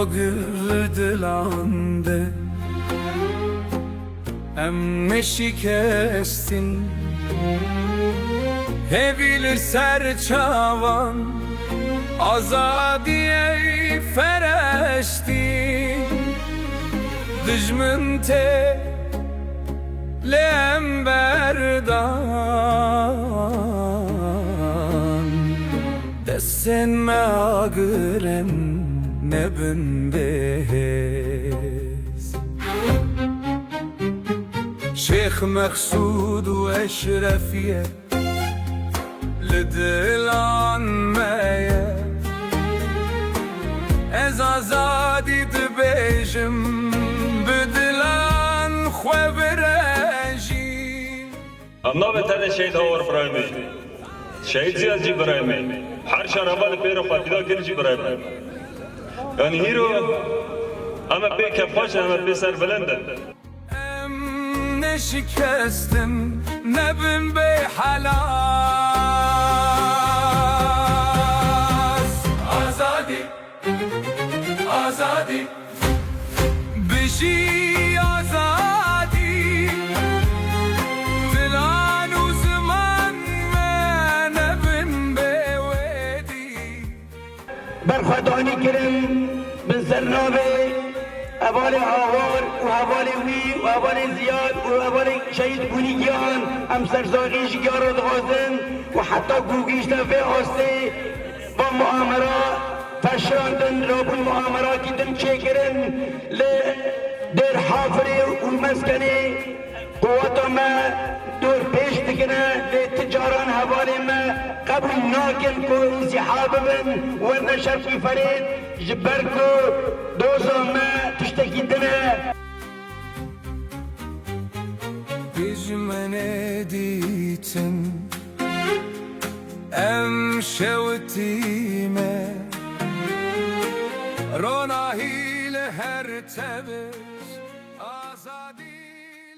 gırdılande Emme şikestin Hevilir serçavan Azadiye fereşti Dijmin te lemberdan Desen me agirem nebin bez Şeyh Meksud ve Eşrefiye Lidilanmeye Ez azadi dibêjim Bidilan xwe birejî Amna betene şehit hawar birayme Şehit ziyad jî birayme Her şaraba li pêra xwedîda kir jî birayme Yani hîro Em pê kevxweş em pê serbilind in Em ne şikestim ne bin beyhalas Azadi Azadi Bişi azadi Dilan u zaman me ne bin bewedi برخوادانی کرن من سرنامه اول آوار و اول وی و اول زیاد و اول شهید بونیگیان هم سرزاقیش گیار دغازن و حتی گوگیش نفه آسته با معامره فشراندن رابون معامره کدن چه کرن در حافره و مسکنه قوات ما دور پیش دکنه لتجاران حوالی ما قبل ناکن کو انسحاب من و نشر کی فرید جبر کو دوزا ما تشتکی دنه Bicmene ditin Em şevtime Ronahil her tebe